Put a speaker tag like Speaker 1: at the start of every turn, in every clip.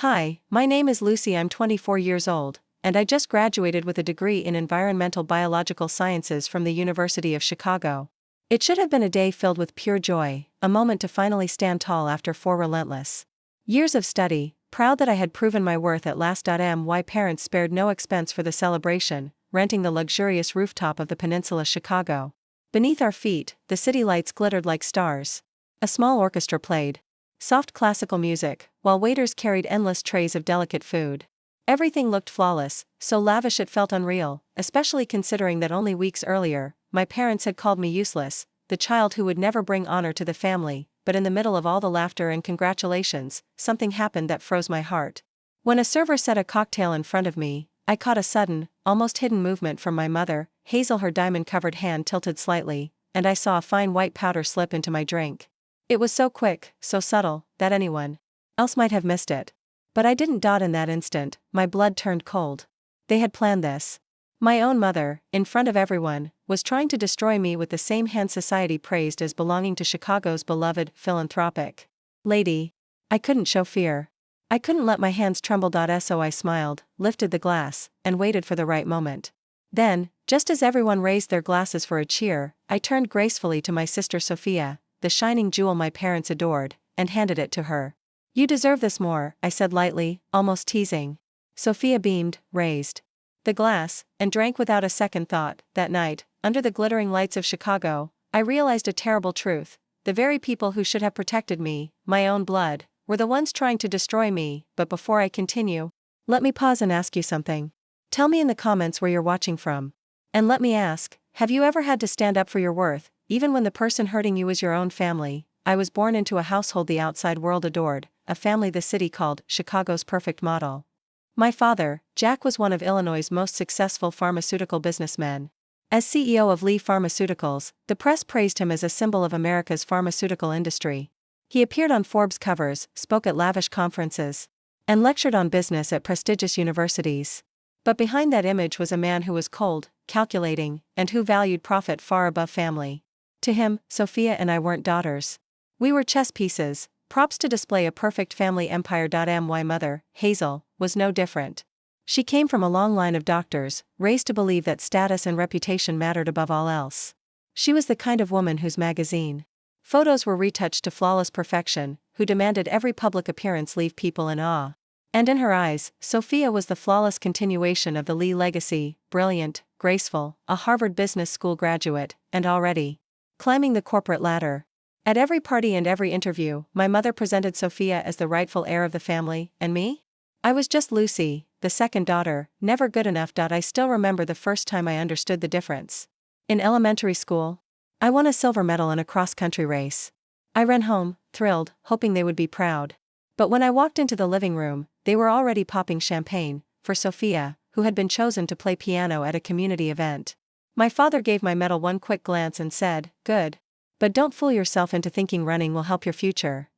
Speaker 1: Hi, my name is Lucy. I'm 24 years old, and I just graduated with a degree in environmental biological sciences from the University of Chicago. It should have been a day filled with pure joy, a moment to finally stand tall after 4 relentless years of study, proud that I had proven my worth at last. My parents spared no expense for the celebration, renting the luxurious rooftop of the Peninsula Chicago. Beneath our feet, the city lights glittered like stars. A small orchestra played soft classical music, while waiters carried endless trays of delicate food. Everything looked flawless, so lavish it felt unreal, especially considering that only weeks earlier, my parents had called me useless, the child who would never bring honor to the family. But in the middle of all the laughter and congratulations, something happened that froze my heart. When a server set a cocktail in front of me, I caught a sudden, almost hidden movement from my mother, Hazel. Her diamond-covered hand tilted slightly, and I saw a fine white powder slip into my drink. It was so quick, so subtle, that anyone else might have missed it. But I didn't. In that instant, my blood turned cold. They had planned this. My own mother, in front of everyone, was trying to destroy me with the same hand society praised as belonging to Chicago's beloved, philanthropic lady. I couldn't show fear. I couldn't let my hands tremble. So I smiled, lifted the glass, and waited for the right moment. Then, just as everyone raised their glasses for a cheer, I turned gracefully to my sister Sophia, the shining jewel my parents adored, and handed it to her. "You deserve this more," I said lightly, almost teasing. Sophia beamed, raised the glass, and drank without a second thought. That night, under the glittering lights of Chicago, I realized a terrible truth. The very people who should have protected me, my own blood, were the ones trying to destroy me. But before I continue, let me pause and ask you something. Tell me in the comments where you're watching from. And let me ask, have you ever had to stand up for your worth, even when the person hurting you is your own family? I was born into a household the outside world adored, a family the city called Chicago's perfect model. My father, Jack, was one of Illinois' most successful pharmaceutical businessmen. As CEO of Lee Pharmaceuticals, the press praised him as a symbol of America's pharmaceutical industry. He appeared on Forbes covers, spoke at lavish conferences, and lectured on business at prestigious universities. But behind that image was a man who was cold, calculating, and who valued profit far above family. To him, Sophia and I weren't daughters. We were chess pieces, props to display a perfect family empire. My mother, Hazel, was no different. She came from a long line of doctors, raised to believe that status and reputation mattered above all else. She was the kind of woman whose magazine photos were retouched to flawless perfection, who demanded every public appearance leave people in awe. And in her eyes, Sophia was the flawless continuation of the Lee legacy, brilliant, graceful, a Harvard Business School graduate, and already climbing the corporate ladder. At every party and every interview, my mother presented Sophia as the rightful heir of the family, and me? I was just Lucy, the second daughter, never good enough. I still remember the first time I understood the difference. In elementary school, I won a silver medal in a cross-country race. I ran home, thrilled, hoping they would be proud. But when I walked into the living room, they were already popping champagne for Sophia, who had been chosen to play piano at a community event. My father gave my medal one quick glance and said, "Good. But don't fool yourself into thinking running will help your future."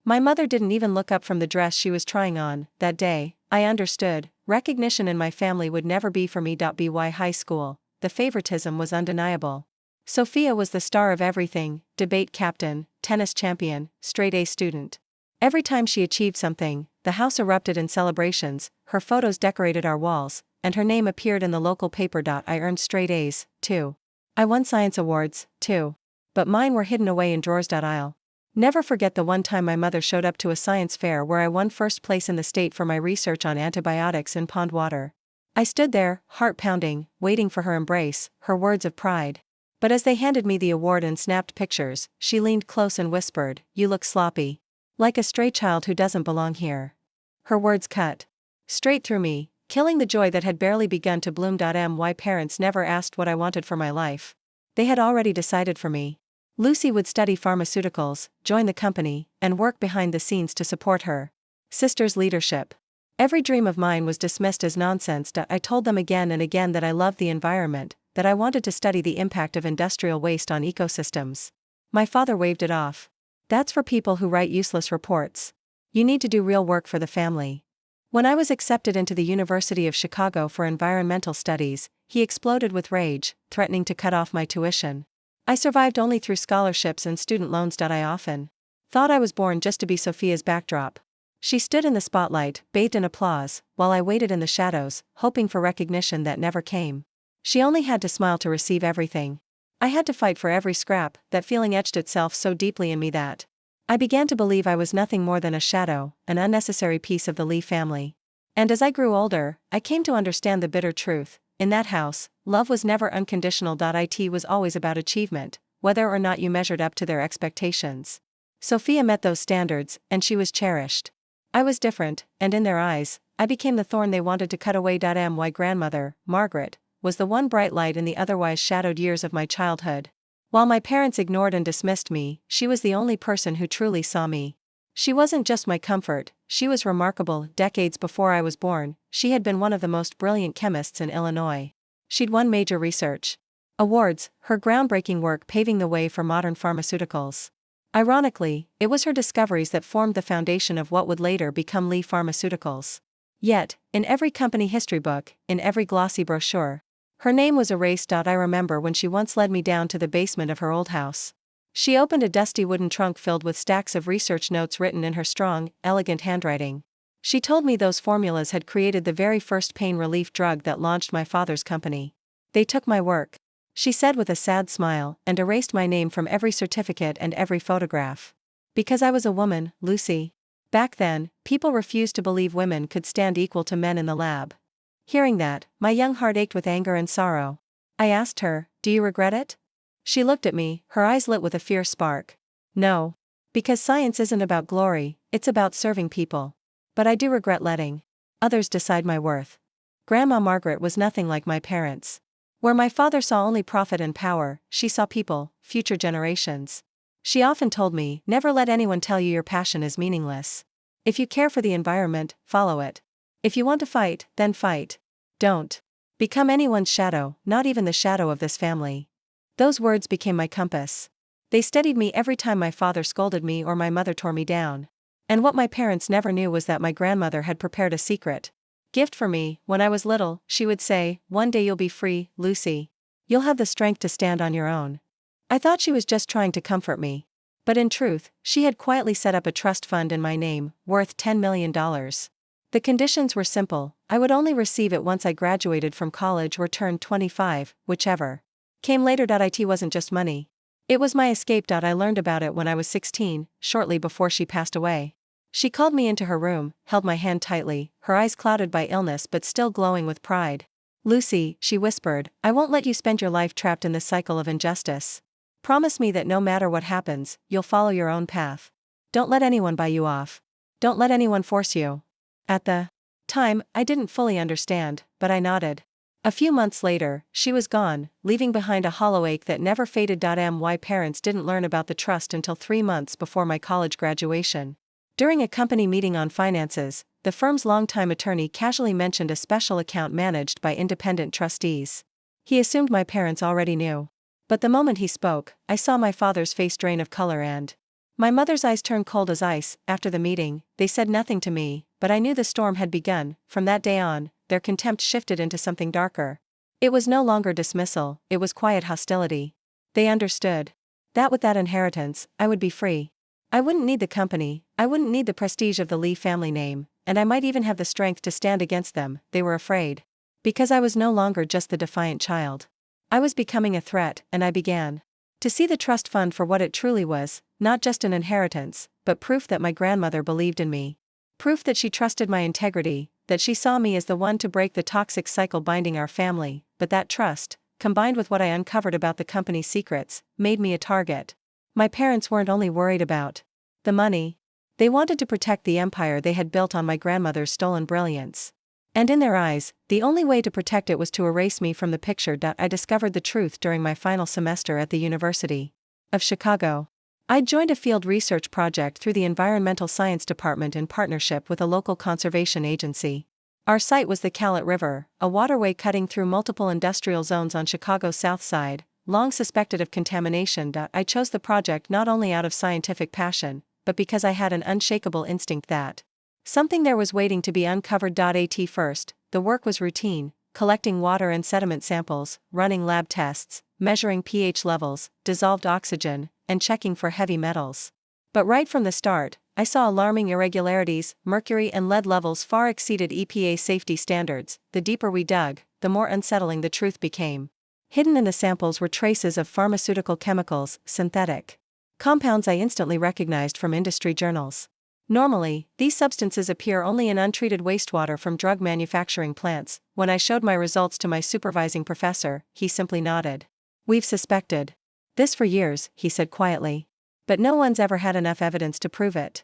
Speaker 1: My mother didn't even look up from the dress she was trying on. That day, I understood, recognition in my family would never be for me. By high school, the favoritism was undeniable. Sophia was the star of everything: debate captain, tennis champion, straight-A student. Every time she achieved something, the house erupted in celebrations, her photos decorated our walls, and her name appeared in the local paper. I earned straight A's, too. I won science awards, too. But mine were hidden away in drawers. I'll never forget the one time my mother showed up to a science fair where I won first place in the state for my research on antibiotics in pond water. I stood there, heart pounding, waiting for her embrace, her words of pride. But as they handed me the award and snapped pictures, she leaned close and whispered, "You look sloppy. Like a stray child who doesn't belong here." Her words cut straight through me, killing the joy that had barely begun to bloom. My parents never asked what I wanted for my life. They had already decided for me. Lucy would study pharmaceuticals, join the company, and work behind the scenes to support her sister's leadership. Every dream of mine was dismissed as nonsense. I told them again and again that I loved the environment, that I wanted to study the impact of industrial waste on ecosystems. My father waved it off. "That's for people who write useless reports. You need to do real work for the family." When I was accepted into the University of Chicago for environmental studies, he exploded with rage, threatening to cut off my tuition. I survived only through scholarships and student loans. I often thought I was born just to be Sophia's backdrop. She stood in the spotlight, bathed in applause, while I waited in the shadows, hoping for recognition that never came. She only had to smile to receive everything. I had to fight for every scrap. That feeling etched itself so deeply in me that I began to believe I was nothing more than a shadow, an unnecessary piece of the Lee family. And as I grew older, I came to understand the bitter truth. In that house, love was never unconditional. It was always about achievement, whether or not you measured up to their expectations. Sophia met those standards, and she was cherished. I was different, and in their eyes, I became the thorn they wanted to cut away. My grandmother, Margaret, was the one bright light in the otherwise shadowed years of my childhood. While my parents ignored and dismissed me, she was the only person who truly saw me. She wasn't just my comfort, she was remarkable. Decades before I was born, she had been one of the most brilliant chemists in Illinois. She'd won major research awards, her groundbreaking work paving the way for modern pharmaceuticals. Ironically, it was her discoveries that formed the foundation of what would later become Lee Pharmaceuticals. Yet, in every company history book, in every glossy brochure, her name was erased. I remember when she once led me down to the basement of her old house. She opened a dusty wooden trunk filled with stacks of research notes written in her strong, elegant handwriting. She told me those formulas had created the very first pain relief drug that launched my father's company. They took my work, she said with a sad smile, and erased my name from every certificate and every photograph. Because I was a woman, Lucy. Back then, people refused to believe women could stand equal to men in the lab. Hearing that, my young heart ached with anger and sorrow. I asked her, "Do you regret it?" She looked at me, her eyes lit with a fierce spark. "No. Because science isn't about glory, it's about serving people. But I do regret letting others decide my worth." Grandma Margaret was nothing like my parents. Where my father saw only profit and power, she saw people, future generations. She often told me, "Never let anyone tell you your passion is meaningless. If you care for the environment, follow it. If you want to fight, then fight. Don't become anyone's shadow, not even the shadow of this family." Those words became my compass. They steadied me every time my father scolded me or my mother tore me down. And what my parents never knew was that my grandmother had prepared a secret gift for me. When I was little, she would say, "One day you'll be free, Lucy. You'll have the strength to stand on your own." I thought she was just trying to comfort me. But in truth, she had quietly set up a trust fund in my name, worth $10 million. The conditions were simple: I would only receive it once I graduated from college or turned 25, whichever came later. It wasn't just money. It was my escape. I learned about it when I was 16, shortly before she passed away. She called me into her room, held my hand tightly, her eyes clouded by illness but still glowing with pride. "Lucy," she whispered, "I won't let you spend your life trapped in this cycle of injustice. Promise me that no matter what happens, you'll follow your own path. Don't let anyone buy you off. Don't let anyone force you." At the time, I didn't fully understand, but I nodded. A few months later, she was gone, leaving behind a hollow ache that never faded. My parents didn't learn about the trust until 3 months before my college graduation. During a company meeting on finances, the firm's longtime attorney casually mentioned a special account managed by independent trustees. He assumed my parents already knew. But the moment he spoke, I saw my father's face drain of color and my mother's eyes turn cold as ice. After the meeting, they said nothing to me, but I knew the storm had begun. From that day on, their contempt shifted into something darker. It was no longer dismissal, it was quiet hostility. They understood that with that inheritance, I would be free. I wouldn't need the company, I wouldn't need the prestige of the Lee family name, and I might even have the strength to stand against them. They were afraid. Because I was no longer just the defiant child. I was becoming a threat, and I began to see the trust fund for what it truly was, not just an inheritance, but proof that my grandmother believed in me. Proof that she trusted my integrity, that she saw me as the one to break the toxic cycle binding our family. But that trust, combined with what I uncovered about the company's secrets, made me a target. My parents weren't only worried about the money. They wanted to protect the empire they had built on my grandmother's stolen brilliance. And in their eyes, the only way to protect it was to erase me from the picture. I discovered the truth during my final semester at the University of Chicago. I joined a field research project through the Environmental Science Department in partnership with a local conservation agency. Our site was the Cowlitz River, a waterway cutting through multiple industrial zones on Chicago's south side, long suspected of contamination. I chose the project not only out of scientific passion, but because I had an unshakable instinct that something there was waiting to be uncovered. At first, the work was routine, collecting water and sediment samples, running lab tests, measuring pH levels, dissolved oxygen, and checking for heavy metals. But right from the start, I saw alarming irregularities. Mercury and lead levels far exceeded EPA safety standards. The deeper we dug, the more unsettling the truth became. Hidden in the samples were traces of pharmaceutical chemicals, synthetic compounds I instantly recognized from industry journals. Normally, these substances appear only in untreated wastewater from drug manufacturing plants. When I showed my results to my supervising professor, he simply nodded. "We've suspected this for years," he said quietly. "But no one's ever had enough evidence to prove it."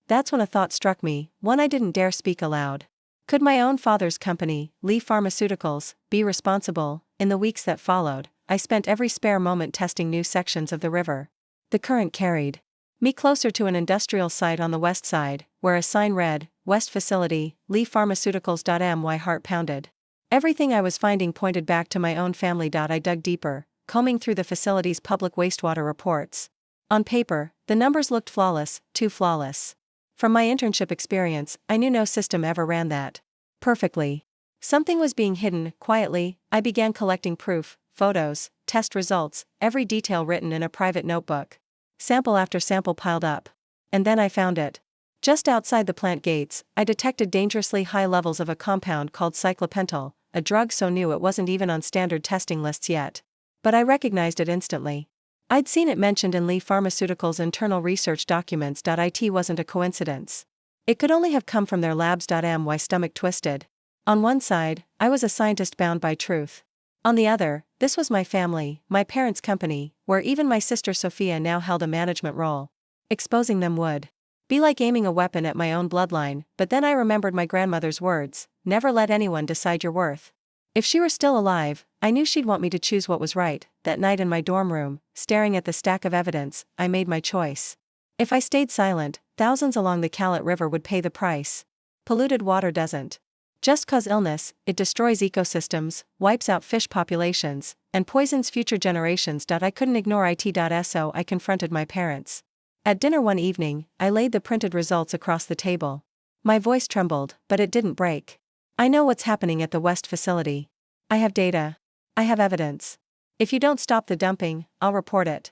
Speaker 1: That's when a thought struck me, one I didn't dare speak aloud. Could my own father's company, Lee Pharmaceuticals, be responsible? In the weeks that followed, I spent every spare moment testing new sections of the river. The current carried me closer to an industrial site on the west side, where a sign read, "West Facility, Lee Pharmaceuticals." My heart pounded. Everything I was finding pointed back to my own family. I dug deeper, combing through the facility's public wastewater reports. On paper, the numbers looked flawless, too flawless. From my internship experience, I knew no system ever ran that perfectly. Something was being hidden. Quietly, I began collecting proof, photos, test results, every detail written in a private notebook. Sample after sample piled up. And then I found it. Just outside the plant gates, I detected dangerously high levels of a compound called cyclopentyl, a drug so new it wasn't even on standard testing lists yet. But I recognized it instantly. I'd seen it mentioned in Lee Pharmaceuticals' internal research documents. It wasn't a coincidence. It could only have come from their labs. My stomach twisted. On one side, I was a scientist bound by truth. On the other, this was my family, my parents' company, where even my sister Sophia now held a management role. Exposing them would be like aiming a weapon at my own bloodline. But then I remembered my grandmother's words, "Never let anyone decide your worth." If she were still alive, I knew she'd want me to choose what was right. That night in my dorm room, staring at the stack of evidence, I made my choice. If I stayed silent, thousands along the Calais River would pay the price. Polluted water doesn't just cause illness, it destroys ecosystems, wipes out fish populations, and poisons future generations. I couldn't ignore it. So I confronted my parents. At dinner one evening, I laid the printed results across the table. My voice trembled, but it didn't break. "I know what's happening at the West facility. I have data. I have evidence. If you don't stop the dumping, I'll report it."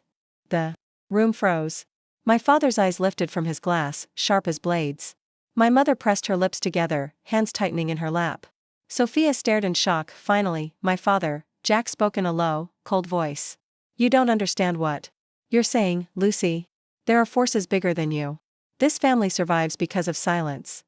Speaker 1: The room froze. My father's eyes lifted from his glass, sharp as blades. My mother pressed her lips together, hands tightening in her lap. Sophia stared in shock. Finally, my father, Jack, spoke in a low, cold voice. "You don't understand what you're saying, Lucy. There are forces bigger than you. This family survives because of silence."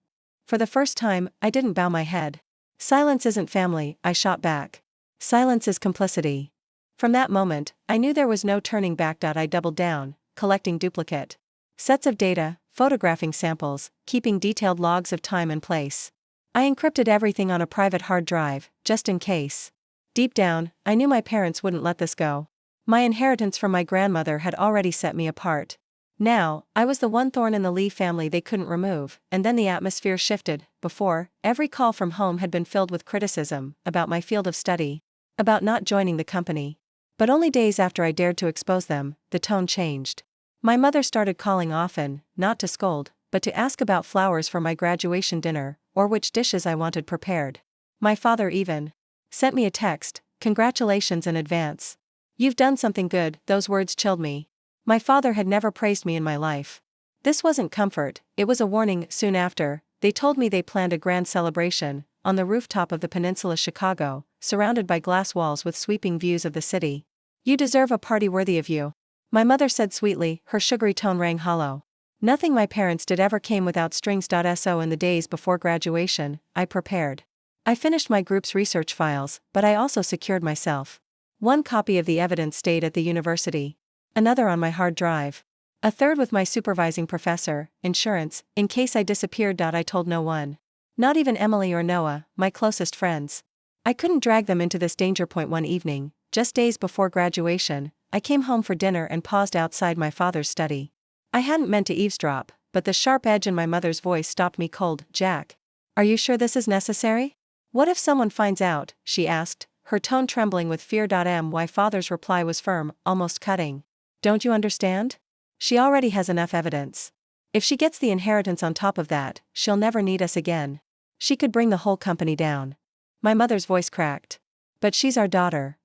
Speaker 1: For the first time, I didn't bow my head. "Silence isn't family," I shot back. "Silence is complicity." From that moment, I knew there was no turning back. I doubled down, collecting duplicate sets of data, photographing samples, keeping detailed logs of time and place. I encrypted everything on a private hard drive, just in case. Deep down, I knew my parents wouldn't let this go. My inheritance from my grandmother had already set me apart. Now, I was the one thorn in the Lee family they couldn't remove. And then the atmosphere shifted. Before, every call from home had been filled with criticism, about my field of study, about not joining the company. But only days after I dared to expose them, the tone changed. My mother started calling often, not to scold, but to ask about flowers for my graduation dinner, or which dishes I wanted prepared. My father even sent me a text, "Congratulations in advance. You've done something good." Those words chilled me. My father had never praised me in my life. This wasn't comfort, it was a warning. Soon after, they told me they planned a grand celebration, on the rooftop of the Peninsula Chicago, surrounded by glass walls with sweeping views of the city. "You deserve a party worthy of you," my mother said sweetly, her sugary tone rang hollow. Nothing my parents did ever came without strings. In the days before graduation, I prepared. I finished my group's research files, but I also secured myself. One copy of the evidence stayed at the university. Another on my hard drive. A third with my supervising professor, insurance, in case I disappeared. I told no one. Not even Emily or Noah, my closest friends. I couldn't drag them into this danger point. One evening, just days before graduation, I came home for dinner and paused outside my father's study. I hadn't meant to eavesdrop, but the sharp edge in my mother's voice stopped me cold. "Jack, are you sure this is necessary? What if someone finds out?" she asked, her tone trembling with fear. My father's reply was firm, almost cutting. "Don't you understand? She already has enough evidence. If she gets the inheritance on top of that, she'll never need us again. She could bring the whole company down." My mother's voice cracked. "But she's our daughter."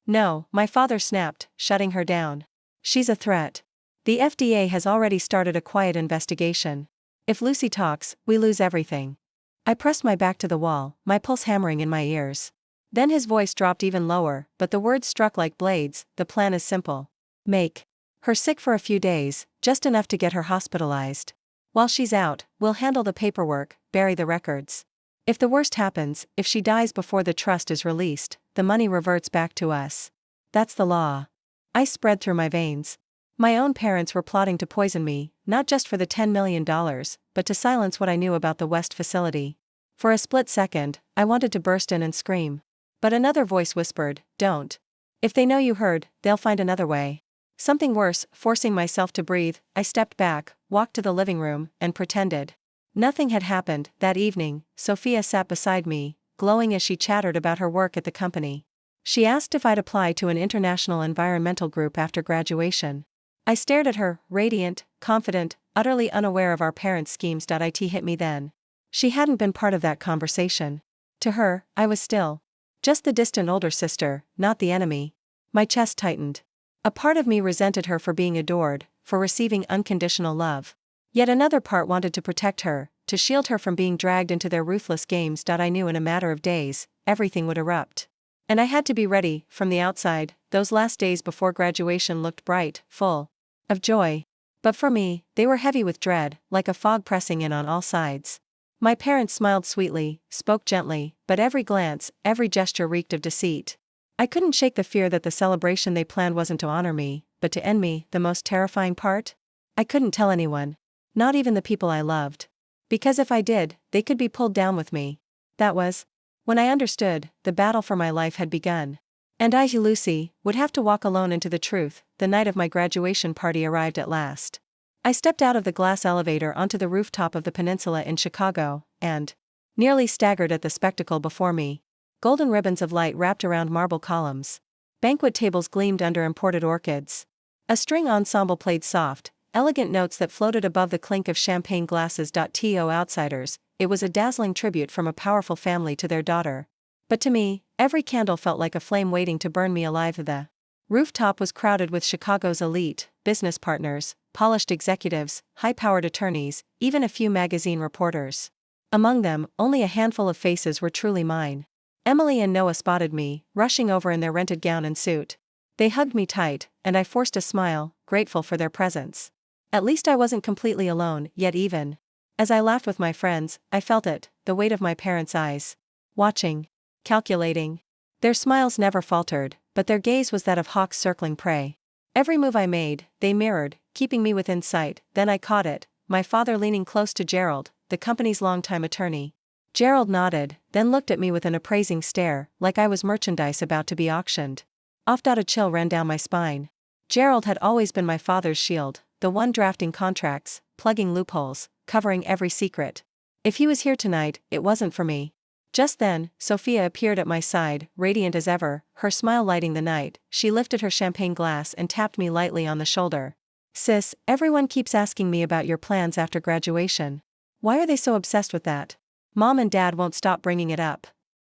Speaker 1: "No," my father snapped, shutting her down. "She's a threat. The FDA has already started a quiet investigation. If Lucy talks, we lose everything. I pressed my back to the wall, my pulse hammering in my ears. Then his voice dropped even lower, but the words struck like blades. The plan is simple. Make her sick for a few days, just enough to get her hospitalized. While she's out, we'll handle the paperwork, bury the records. If the worst happens, if she dies before the trust is released, the money reverts back to us. That's the law. Ice spread through my veins. My own parents were plotting to poison me, not just for the $10 million, but to silence what I knew about the West facility. For a split second, I wanted to burst in and scream. But another voice whispered, "Don't. If they know you heard, they'll find another way." Something worse, forcing myself to breathe, I stepped back, walked to the living room, and pretended nothing had happened. That evening, Sophia sat beside me, glowing as she chattered about her work at the company. She asked if I'd apply to an international environmental group after graduation. I stared at her, radiant, confident, utterly unaware of our parents' schemes. It hit me then. She hadn't been part of that conversation. To her, I was still just the distant older sister, not the enemy. My chest tightened. A part of me resented her for being adored, for receiving unconditional love. Yet another part wanted to protect her, to shield her from being dragged into their ruthless games. I knew in a matter of days, everything would erupt. And I had to be ready. From the outside, those last days before graduation looked bright, full of joy. But for me, they were heavy with dread, like a fog pressing in on all sides. My parents smiled sweetly, spoke gently, but every glance, every gesture reeked of deceit. I couldn't shake the fear that the celebration they planned wasn't to honor me, but to end me. The most terrifying part? I couldn't tell anyone. Not even the people I loved. Because if I did, they could be pulled down with me. That was when I understood, the battle for my life had begun. And I, Lucy, would have to walk alone into the truth. The night of my graduation party arrived at last. I stepped out of the glass elevator onto the rooftop of the peninsula in Chicago, and nearly staggered at the spectacle before me. Golden ribbons of light wrapped around marble columns. Banquet tables gleamed under imported orchids. A string ensemble played soft, elegant notes that floated above the clink of champagne glasses. To outsiders, it was a dazzling tribute from a powerful family to their daughter. But to me, every candle felt like a flame waiting to burn me alive. The rooftop was crowded with Chicago's elite, business partners, polished executives, high-powered attorneys, even a few magazine reporters. Among them, only a handful of faces were truly mine. Emily and Noah spotted me, rushing over in their rented gown and suit. They hugged me tight, and I forced a smile, grateful for their presence. At least I wasn't completely alone. Yet even as I laughed with my friends, I felt it, the weight of my parents' eyes. Watching. Calculating. Their smiles never faltered, but their gaze was that of hawks circling prey. Every move I made, they mirrored, keeping me within sight. Then I caught it, my father leaning close to Gerald, the company's longtime attorney. Gerald nodded, then looked at me with an appraising stare, like I was merchandise about to be auctioned. A chill ran down my spine. Gerald had always been my father's shield, the one drafting contracts, plugging loopholes, covering every secret. If he was here tonight, it wasn't for me. Just then, Sophia appeared at my side, radiant as ever, her smile lighting the night. She lifted her champagne glass and tapped me lightly on the shoulder. "Sis, everyone keeps asking me about your plans after graduation. Why are they so obsessed with that? Mom and Dad won't stop bringing it up."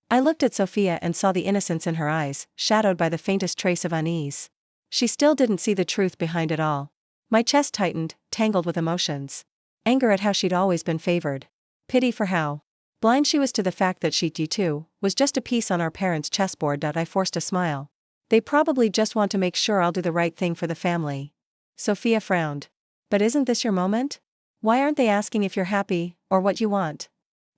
Speaker 1: I looked at Sophia and saw the innocence in her eyes, shadowed by the faintest trace of unease. She still didn't see the truth behind it all. My chest tightened, tangled with emotions. Anger at how she'd always been favored. Pity for how blind she was to the fact that she, too, was just a piece on our parents' chessboard. I forced a smile. They probably just want to make sure I'll do the right thing for the family. Sophia frowned. But isn't this your moment? Why aren't they asking if you're happy, or what you want?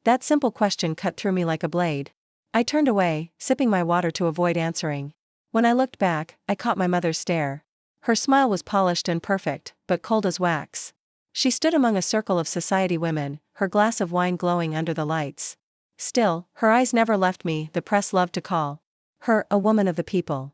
Speaker 1: That simple question cut through me like a blade. I turned away, sipping my water to avoid answering. When I looked back, I caught my mother's stare. Her smile was polished and perfect, but cold as wax. She stood among a circle of society women, her glass of wine glowing under the lights. Still, her eyes never left me. The press loved to call her a woman of the people.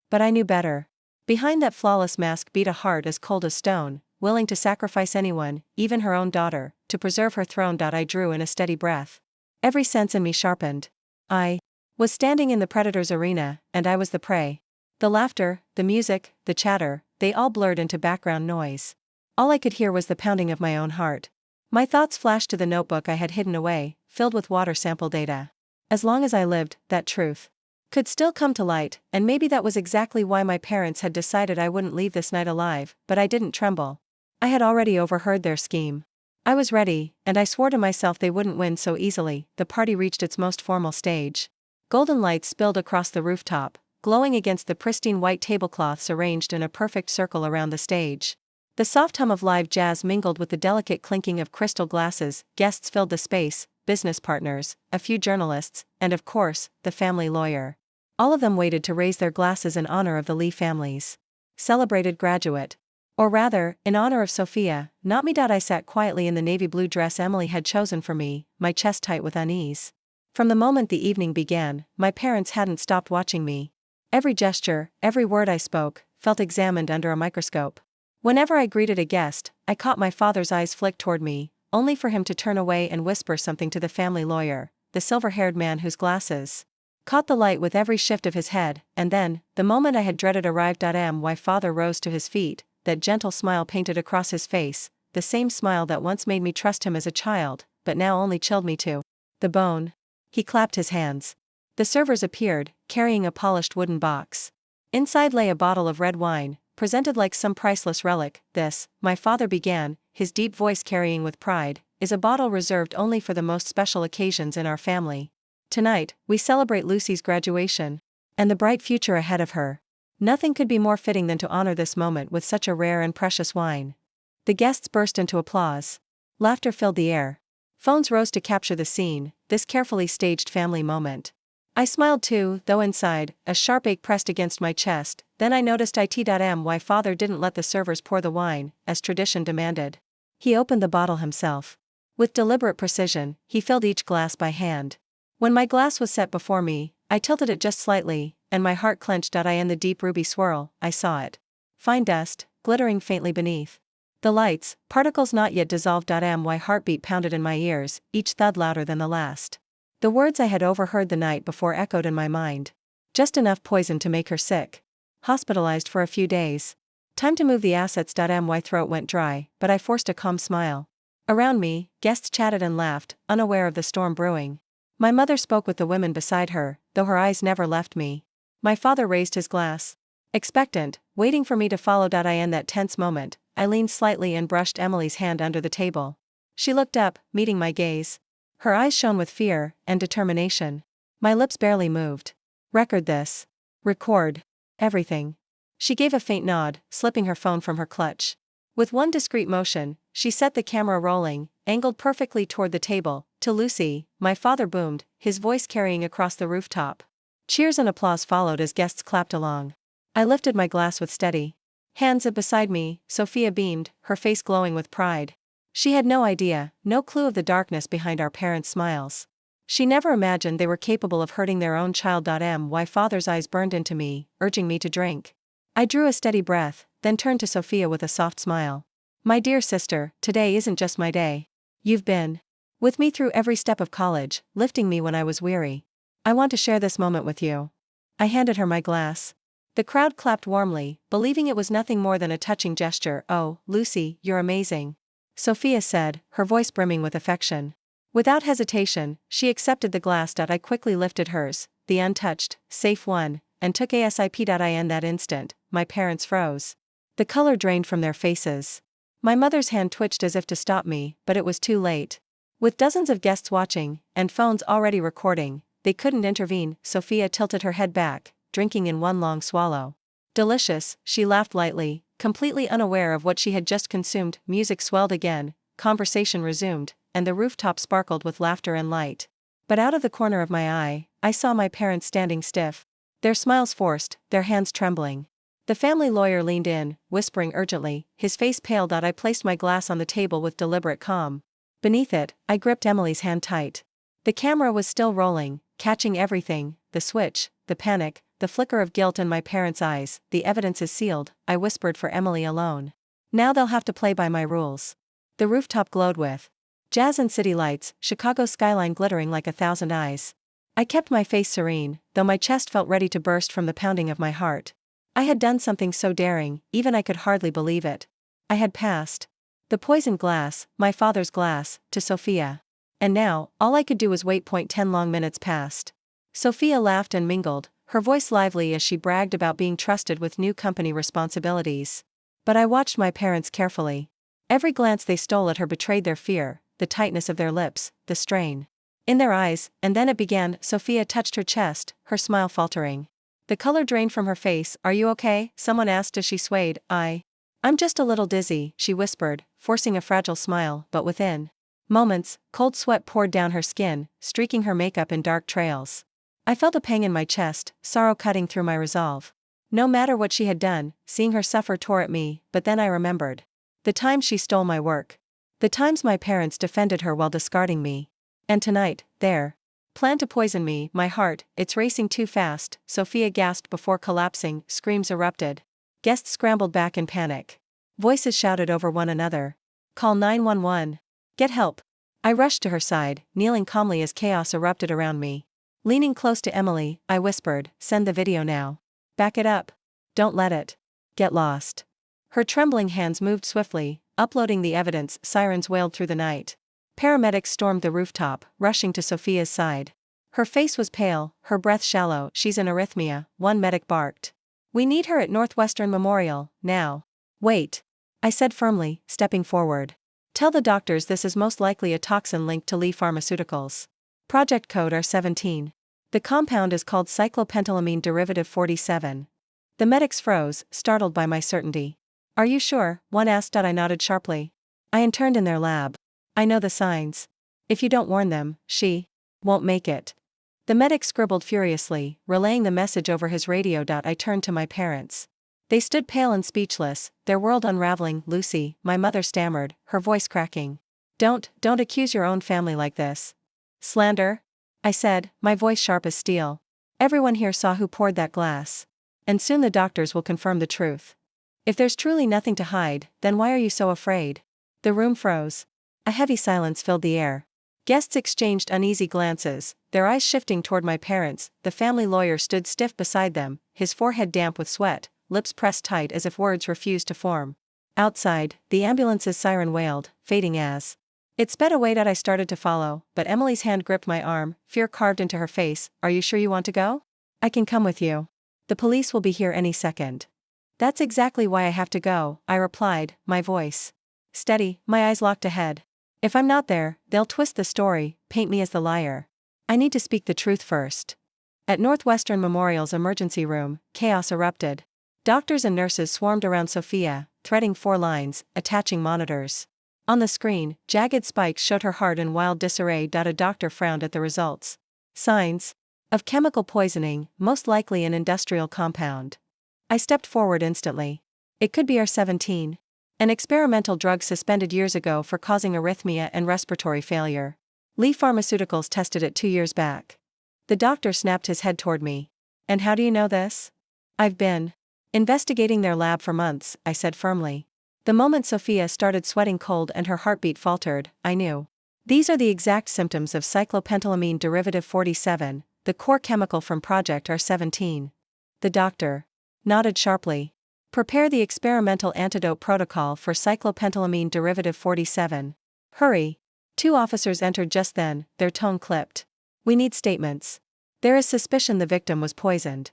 Speaker 1: But I knew better. Behind that flawless mask beat a heart as cold as stone, willing to sacrifice anyone, even her own daughter, to preserve her throne. I drew in a steady breath. Every sense in me sharpened. I was standing in the predator's arena, and I was the prey. The laughter, the music, the chatter, they all blurred into background noise. All I could hear was the pounding of my own heart. My thoughts flashed to the notebook I had hidden away, filled with water sample data. As long as I lived, that truth could still come to light, and maybe that was exactly why my parents had decided I wouldn't leave this night alive, but I didn't tremble. I had already overheard their scheme. I was ready, and I swore to myself they wouldn't win so easily. The party reached its most formal stage. Golden lights spilled across the rooftop, glowing against the pristine white tablecloths arranged in a perfect circle around the stage. The soft hum of live jazz mingled with the delicate clinking of crystal glasses. Guests filled the space, business partners, a few journalists, and of course, the family lawyer. All of them waited to raise their glasses in honor of the Lee family's celebrated graduate. Or rather, in honor of Sophia, not me. I sat quietly in the navy blue dress Emily had chosen for me, my chest tight with unease. From the moment the evening began, my parents hadn't stopped watching me. Every gesture, every word I spoke, felt examined under a microscope. Whenever I greeted a guest, I caught my father's eyes flick toward me, only for him to turn away and whisper something to the family lawyer, the silver-haired man whose glasses caught the light with every shift of his head. And then, the moment I had dreaded arrived. My father rose to his feet, that gentle smile painted across his face, the same smile that once made me trust him as a child, but now only chilled me to the bone. He clapped his hands. The servers appeared, carrying a polished wooden box. Inside lay a bottle of red wine, presented like some priceless relic. This, my father began, his deep voice carrying with pride, is a bottle reserved only for the most special occasions in our family. Tonight, we celebrate Lucy's graduation and the bright future ahead of her. Nothing could be more fitting than to honor this moment with such a rare and precious wine. The guests burst into applause. Laughter filled the air. Phones rose to capture the scene, this carefully staged family moment. I smiled too, though inside, a sharp ache pressed against my chest. Then I noticed my father didn't let the servers pour the wine, as tradition demanded. He opened the bottle himself. With deliberate precision, he filled each glass by hand. When my glass was set before me, I tilted it just slightly, and my heart clenched. In the deep ruby swirl, I saw it. Fine dust, glittering faintly beneath the lights, particles not yet dissolved. My heartbeat pounded in my ears, each thud louder than the last. The words I had overheard the night before echoed in my mind. Just enough poison to make her sick. Hospitalized for a few days. Time to move the assets. My throat went dry, but I forced a calm smile. Around me, guests chatted and laughed, unaware of the storm brewing. My mother spoke with the women beside her, though her eyes never left me. My father raised his glass. Expectant, waiting for me to follow. In that tense moment, I leaned slightly and brushed Emily's hand under the table. She looked up, meeting my gaze. Her eyes shone with fear and determination. My lips barely moved. Record this. Record everything. She gave a faint nod, slipping her phone from her clutch. With one discreet motion, she set the camera rolling, angled perfectly toward the table. To Lucy, my father boomed, his voice carrying across the rooftop. Cheers and applause followed as guests clapped along. I lifted my glass with steady hands up beside me. Sophia beamed, her face glowing with pride. She had no idea, no clue of the darkness behind our parents' smiles. She never imagined they were capable of hurting their own child. My father's eyes burned into me, urging me to drink. I drew a steady breath, then turned to Sophia with a soft smile. My dear sister, today isn't just my day. You've been with me through every step of college, lifting me when I was weary. I want to share this moment with you. I handed her my glass. The crowd clapped warmly, believing it was nothing more than a touching gesture. Oh, Lucy, you're amazing, Sophia said, her voice brimming with affection. Without hesitation, she accepted the glass. I quickly lifted hers, the untouched, safe one, and took a sip. In that instant, my parents froze. The color drained from their faces. My mother's hand twitched as if to stop me, but it was too late. With dozens of guests watching, and phones already recording, they couldn't intervene. Sophia tilted her head back, drinking in one long swallow. Delicious, she laughed lightly, completely unaware of what she had just consumed. Music swelled again, conversation resumed, and the rooftop sparkled with laughter and light. But out of the corner of my eye, I saw my parents standing stiff. Their smiles forced, their hands trembling. The family lawyer leaned in, whispering urgently, his face pale. I placed my glass on the table with deliberate calm. Beneath it, I gripped Emily's hand tight. The camera was still rolling, catching everything, the switch, the panic, the flicker of guilt in my parents' eyes. The evidence is sealed, I whispered for Emily alone. Now they'll have to play by my rules. The rooftop glowed with jazz and city lights, Chicago's skyline glittering like 1,000 eyes. I kept my face serene, though my chest felt ready to burst from the pounding of my heart. I had done something so daring, even I could hardly believe it. I had passed the poisoned glass, my father's glass, to Sophia. And now, all I could do was wait. 10 long minutes passed. Sophia laughed and mingled, her voice lively as she bragged about being trusted with new company responsibilities. But I watched my parents carefully. Every glance they stole at her betrayed their fear, the tightness of their lips, the strain in their eyes, and then it began. Sophia touched her chest, her smile faltering. The color drained from her face. "Are you okay?" someone asked as she swayed. I'm just a little dizzy," she whispered, forcing a fragile smile, but within moments, cold sweat poured down her skin, streaking her makeup in dark trails. I felt a pang in my chest, sorrow cutting through my resolve. No matter what she had done, seeing her suffer tore at me, but then I remembered the times she stole my work. The times my parents defended her while discarding me. And tonight, their plan to poison me. My heart, it's racing too fast, Sophia gasped before collapsing. Screams erupted. Guests scrambled back in panic. Voices shouted over one another. "Call 911. Get help." I rushed to her side, kneeling calmly as chaos erupted around me. Leaning close to Emily, I whispered, "Send the video now. Back it up. Don't let it get lost." Her trembling hands moved swiftly, uploading the evidence. Sirens wailed through the night. Paramedics stormed the rooftop, rushing to Sophia's side. Her face was pale, her breath shallow. "She's in arrhythmia," one medic barked. "We need her at Northwestern Memorial, now." "Wait," I said firmly, stepping forward. "Tell the doctors this is most likely a toxin linked to Lee Pharmaceuticals. Project code R17. The compound is called cyclopentylamine derivative 47. The medics froze, startled by my certainty. "Are you sure?" one asked. I nodded sharply. "I interned in their lab. I know the signs. If you don't warn them, she won't make it." The medic scribbled furiously, relaying the message over his radio. I turned to my parents. They stood pale and speechless, their world unraveling. "Lucy," my mother stammered, her voice cracking. Don't accuse your own family like this." "Slander?" I said, my voice sharp as steel. "Everyone here saw who poured that glass. And soon the doctors will confirm the truth. If there's truly nothing to hide, then why are you so afraid?" The room froze. A heavy silence filled the air. Guests exchanged uneasy glances, their eyes shifting toward my parents. The family lawyer stood stiff beside them, his forehead damp with sweat, lips pressed tight as if words refused to form. Outside, the ambulance's siren wailed, fading as it sped away. I started to follow, but Emily's hand gripped my arm, fear carved into her face. "Are you sure you want to go?" "I can come with you. The police will be here any second." "That's exactly why I have to go," I replied, my voice steady, my eyes locked ahead. "If I'm not there, they'll twist the story, paint me as the liar. I need to speak the truth first." At Northwestern Memorial's emergency room, chaos erupted. Doctors and nurses swarmed around Sophia, threading 4 lines, attaching monitors. On the screen, jagged spikes showed her heart in wild disarray. A doctor frowned at the results. "Signs of chemical poisoning, most likely an industrial compound." I stepped forward instantly. "It could be R17. An experimental drug suspended years ago for causing arrhythmia and respiratory failure. Lee Pharmaceuticals tested it 2 years back." The doctor snapped his head toward me. "And how do you know this?" "I've been investigating their lab for months," I said firmly. The moment Sophia started sweating cold and her heartbeat faltered, I knew. These are the exact symptoms of cyclopentylamine derivative 47, the core chemical from Project R17. The doctor nodded sharply. "Prepare the experimental antidote protocol for cyclopentylamine derivative 47. Hurry." 2 officers entered just then, their tone clipped. "We need statements. There is suspicion the victim was poisoned."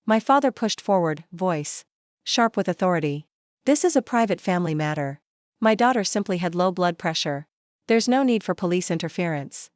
Speaker 1: My father pushed forward, voice sharp with authority. "This is a private family matter. My daughter simply had low blood pressure. There's no need for police interference."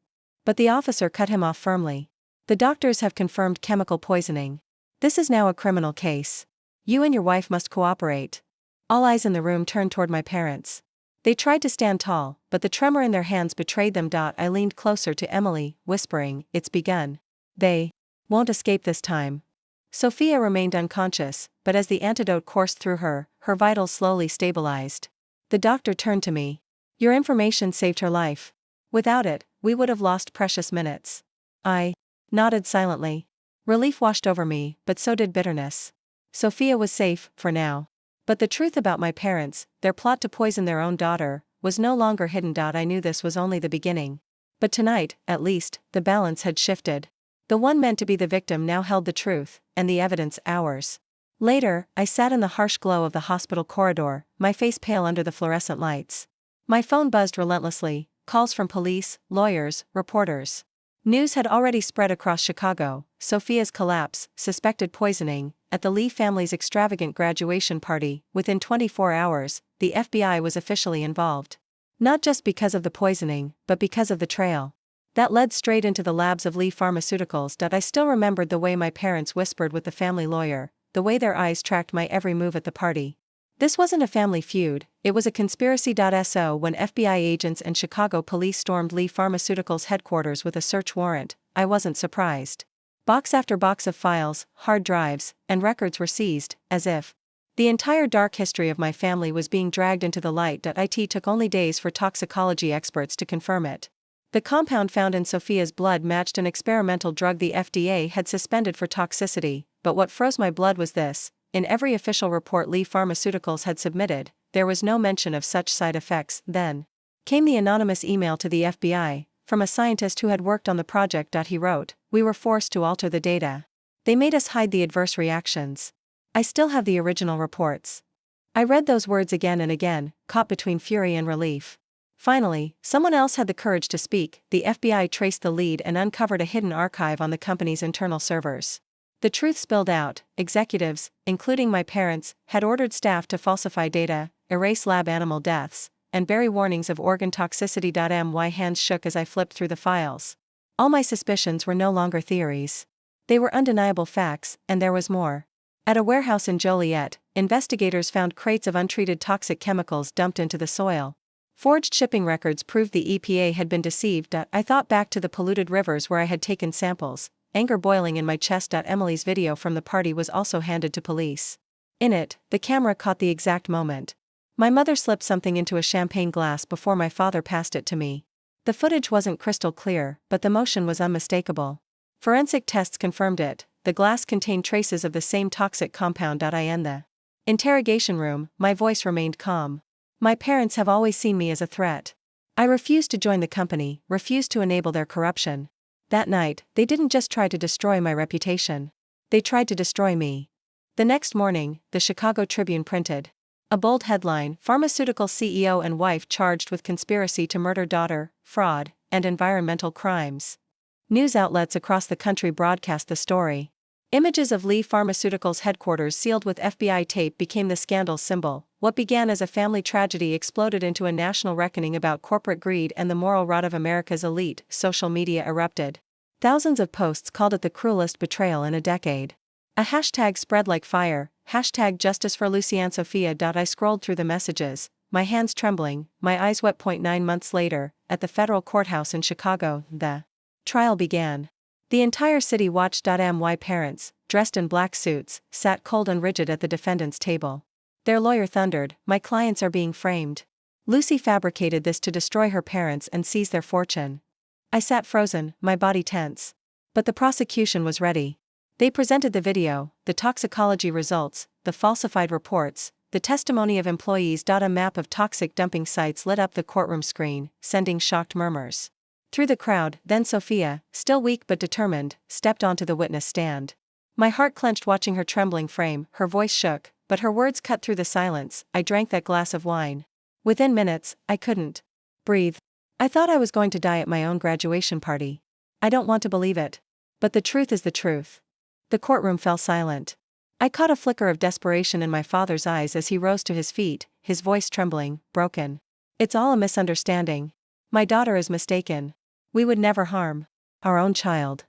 Speaker 1: But the officer cut him off firmly. "The doctors have confirmed chemical poisoning. This is now a criminal case. You and your wife must cooperate." All eyes in the room turned toward my parents. They tried to stand tall, but the tremor in their hands betrayed them. I leaned closer to Emily, whispering, "It's begun. They won't escape this time." Sophia remained unconscious, but as the antidote coursed through her, her vitals slowly stabilized. The doctor turned to me. "Your information saved her life. Without it, we would have lost precious minutes." I nodded silently. Relief washed over me, but so did bitterness. Sophia was safe, for now. But the truth about my parents, their plot to poison their own daughter, was no longer hidden. I knew this was only the beginning. But tonight, at least, the balance had shifted. The one meant to be the victim now held the truth, and the evidence ours. Later, I sat in the harsh glow of the hospital corridor, my face pale under the fluorescent lights. My phone buzzed relentlessly, calls from police, lawyers, reporters. News had already spread across Chicago: Sophia's collapse, suspected poisoning, at the Lee family's extravagant graduation party. Within 24 hours, the FBI was officially involved. Not just because of the poisoning, but because of the trail that led straight into the labs of Lee Pharmaceuticals. I still remembered the way my parents whispered with the family lawyer, the way their eyes tracked my every move at the party. This wasn't a family feud, it was a conspiracy. So when FBI agents and Chicago police stormed Lee Pharmaceuticals headquarters with a search warrant, I wasn't surprised. Box after box of files, hard drives, and records were seized, as if the entire dark history of my family was being dragged into the light. It took only days for toxicology experts to confirm it. The compound found in Sophia's blood matched an experimental drug the FDA had suspended for toxicity, but what froze my blood was this: in every official report Lee Pharmaceuticals had submitted, there was no mention of such side effects. Then came the anonymous email to the FBI, from a scientist who had worked on the project. He wrote, "We were forced to alter the data. They made us hide the adverse reactions." I still have the original reports. I read those words again and again, caught between fury and relief. Finally, someone else had the courage to speak. The FBI traced the lead and uncovered a hidden archive on the company's internal servers. The truth spilled out: executives, including my parents, had ordered staff to falsify data, erase lab animal deaths, and bury warnings of organ toxicity. My hands shook as I flipped through the files. All my suspicions were no longer theories. They were undeniable facts, and there was more. At a warehouse in Joliet, investigators found crates of untreated toxic chemicals dumped into the soil. Forged shipping records proved the EPA had been deceived. I thought back to the polluted rivers where I had taken samples, anger boiling in my chest. Emily's video from the party was also handed to police. In it, the camera caught the exact moment. My mother slipped something into a champagne glass before my father passed it to me. The footage wasn't crystal clear, but the motion was unmistakable. Forensic tests confirmed it: the glass contained traces of the same toxic compound. In the interrogation room, my voice remained calm. My parents have always seen me as a threat. I refused to join the company, refused to enable their corruption. That night, they didn't just try to destroy my reputation. They tried to destroy me. The next morning, the Chicago Tribune printed a bold headline: Pharmaceutical CEO and wife charged with conspiracy to murder daughter, fraud, and environmental crimes. News outlets across the country broadcast the story. Images of Lee Pharmaceuticals headquarters sealed with FBI tape became the scandal's symbol. What began as a family tragedy exploded into a national reckoning about corporate greed and the moral rot of America's elite. Social media erupted. Thousands of posts called it the cruelest betrayal in a decade. A hashtag spread like fire, #Justice for Lucy Ann Sophia. I scrolled through the messages, my hands trembling, my eyes wet. 9 months later, at the federal courthouse in Chicago, the trial began. The entire city watched. My parents, dressed in black suits, sat cold and rigid at the defendant's table. Their lawyer thundered, "My clients are being framed. Lucy fabricated this to destroy her parents and seize their fortune." I sat frozen, my body tense. But the prosecution was ready. They presented the video, the toxicology results, the falsified reports, the testimony of employees. A map of toxic dumping sites lit up the courtroom screen, sending shocked murmurs through the crowd. Then Sophia, still weak but determined, stepped onto the witness stand. My heart clenched watching her trembling frame. Her voice shook, but her words cut through the silence. "I drank that glass of wine. Within minutes, I couldn't breathe. I thought I was going to die at my own graduation party. I don't want to believe it. But the truth is the truth." The courtroom fell silent. I caught a flicker of desperation in my father's eyes as he rose to his feet, his voice trembling, broken. "It's all a misunderstanding. My daughter is mistaken. We would never harm our own child."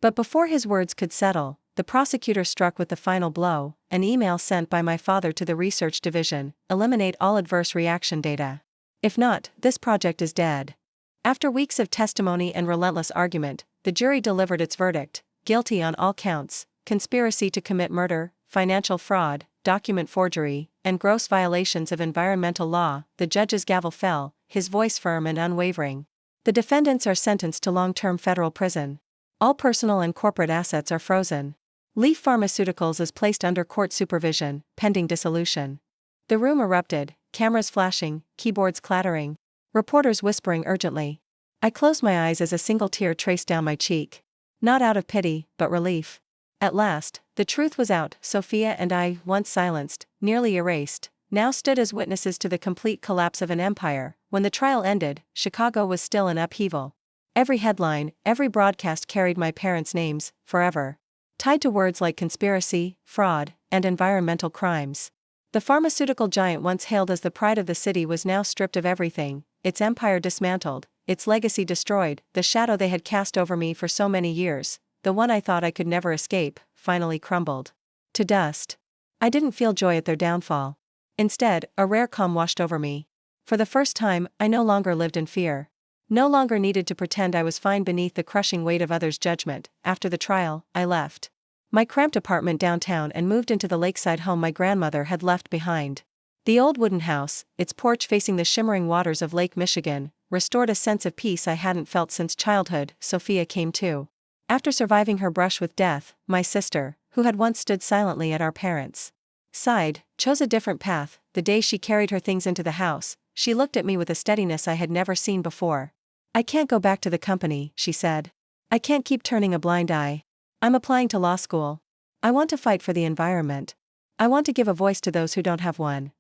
Speaker 1: But before his words could settle, the prosecutor struck with the final blow: an email sent by my father to the research division: "Eliminate all adverse reaction data. If not, this project is dead." After weeks of testimony and relentless argument, the jury delivered its verdict: guilty on all counts: conspiracy to commit murder, financial fraud, document forgery, and gross violations of environmental law. The judge's gavel fell, his voice firm and unwavering. The defendants are sentenced to long-term federal prison. All personal and corporate assets are frozen. Leaf Pharmaceuticals is placed under court supervision, pending dissolution. The room erupted, cameras flashing, keyboards clattering, reporters whispering urgently. I closed my eyes as a single tear traced down my cheek. Not out of pity, but relief. At last, the truth was out. Sophia and I, once silenced, nearly erased, now stood as witnesses to the complete collapse of an empire. When the trial ended, Chicago was still in upheaval. Every headline, every broadcast carried my parents' names, forever tied to words like conspiracy, fraud, and environmental crimes. The pharmaceutical giant once hailed as the pride of the city was now stripped of everything, its empire dismantled, its legacy destroyed. The shadow they had cast over me for so many years, the one I thought I could never escape, finally crumbled to dust. I didn't feel joy at their downfall. Instead, a rare calm washed over me. For the first time, I no longer lived in fear. No longer needed to pretend I was fine beneath the crushing weight of others' judgment. After the trial, I left my cramped apartment downtown and moved into the lakeside home my grandmother had left behind. The old wooden house, its porch facing the shimmering waters of Lake Michigan, restored a sense of peace I hadn't felt since childhood. Sophia came too. After surviving her brush with death, my sister, who had once stood silently at our parents' side, chose a different path. The day she carried her things into the house, she looked at me with a steadiness I had never seen before. "I can't go back to the company," she said. "I can't keep turning a blind eye. I'm applying to law school. I want to fight for the environment. I want to give a voice to those who don't have one."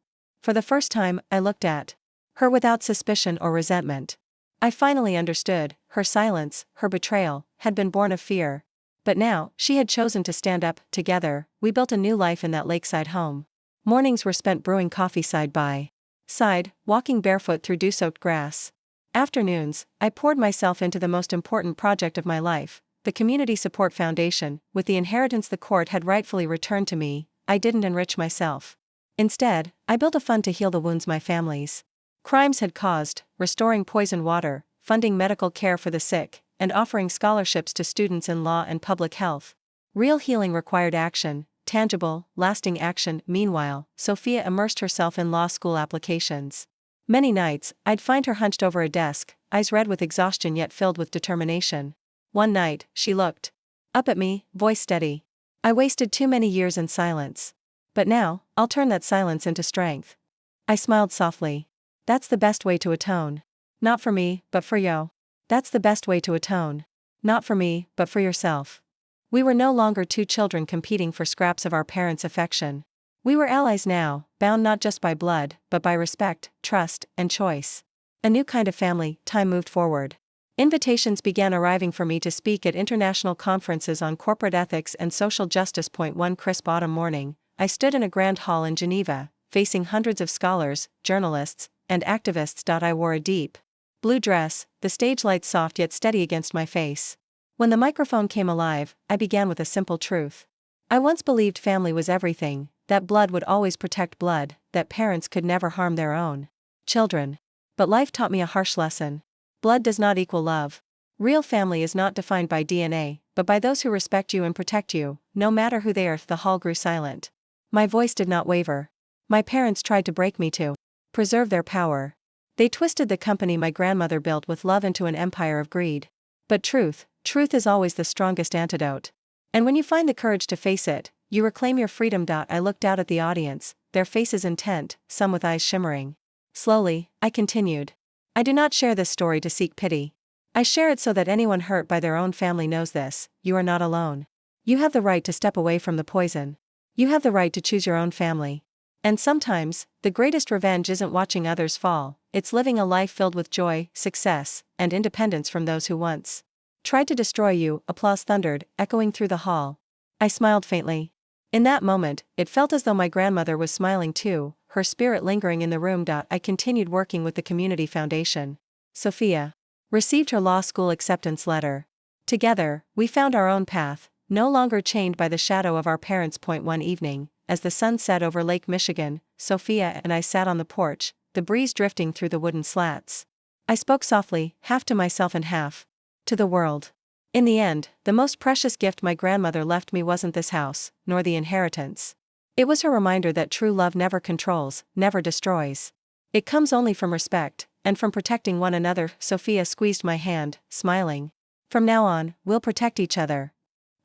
Speaker 1: For the first time, I looked at her without suspicion or resentment. I finally understood. Her silence, her betrayal, had been born of fear. But now, she had chosen to stand up. Together, we built a new life in that lakeside home. Mornings were spent brewing coffee side by side, walking barefoot through dew-soaked grass. Afternoons, I poured myself into the most important project of my life, the Community Support Foundation. With the inheritance the court had rightfully returned to me, I didn't enrich myself. Instead, I built a fund to heal the wounds my family's crimes had caused, restoring poisoned water, funding medical care for the sick, and offering scholarships to students in law and public health. Real healing required action, tangible, lasting action. Meanwhile, Sophia immersed herself in law school applications. Many nights, I'd find her hunched over a desk, eyes red with exhaustion yet filled with determination. One night, she looked up at me, voice steady. "I wasted too many years in silence. But now, I'll turn that silence into strength." I smiled softly. "That's the best way to atone. Not for me, but for you. That's the best way to atone. Not for me, but for yourself." We were no longer two children competing for scraps of our parents' affection. We were allies now, bound not just by blood, but by respect, trust, and choice. A new kind of family. Time moved forward. Invitations began arriving for me to speak at international conferences on corporate ethics and social justice. One crisp autumn morning, I stood in a grand hall in Geneva, facing hundreds of scholars, journalists, and activists. I wore a deep blue dress, the stage lights soft yet steady against my face. When the microphone came alive, I began with a simple truth. I once believed family was everything, that blood would always protect blood, that parents could never harm their own children. But life taught me a harsh lesson. Blood does not equal love. Real family is not defined by DNA, but by those who respect you and protect you, no matter who they are. The hall grew silent. My voice did not waver. My parents tried to break me to preserve their power. They twisted the company my grandmother built with love into an empire of greed. But truth is always the strongest antidote. And when you find the courage to face it, you reclaim your freedom. I looked out at the audience, their faces intent, some with eyes shimmering. Slowly, I continued. "I do not share this story to seek pity. I share it so that anyone hurt by their own family knows this: you are not alone. You have the right to step away from the poison. You have the right to choose your own family. And sometimes, the greatest revenge isn't watching others fall, it's living a life filled with joy, success, and independence from those who once tried to destroy you." Applause thundered, echoing through the hall. I smiled faintly. In that moment, it felt as though my grandmother was smiling too, her spirit lingering in the room. I continued working with the Community Foundation. Sophia received her law school acceptance letter. Together, we found our own path, no longer chained by the shadow of our parents. One evening, as the sun set over Lake Michigan, Sophia and I sat on the porch, the breeze drifting through the wooden slats. I spoke softly, half to myself and half to the world. In the end, the most precious gift my grandmother left me wasn't this house, nor the inheritance. It was her reminder that true love never controls, never destroys. It comes only from respect, and from protecting one another. Sophia squeezed my hand, smiling. "From now on, we'll protect each other."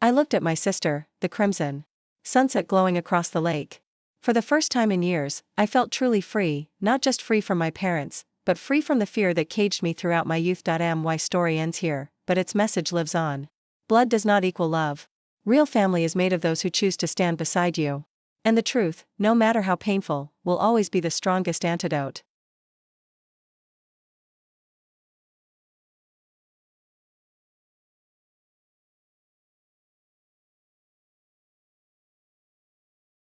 Speaker 1: I looked at my sister, the crimson sunset glowing across the lake. For the first time in years, I felt truly free, not just free from my parents, but free from the fear that caged me throughout my youth. My story ends here, but its message lives on. Blood does not equal love. Real family is made of those who choose to stand beside you. And the truth, no matter how painful, will always be the strongest antidote.